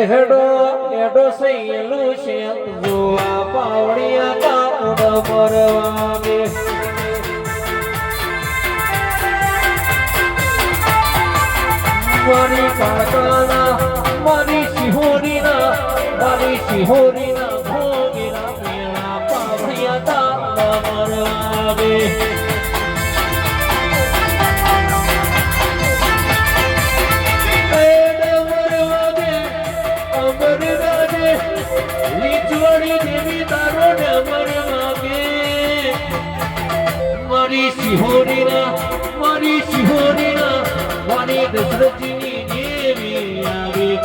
હેડો હેડો સૈયલું છે જોવા પાવડિયા કાઉડ પરવાગે મારી કાકાના મારી સિહોરીના ભોગીના મેળા પાવડિયા કાઉડ પરવાગે મારી સિહોરીના મારી દશરથની દેવી આવી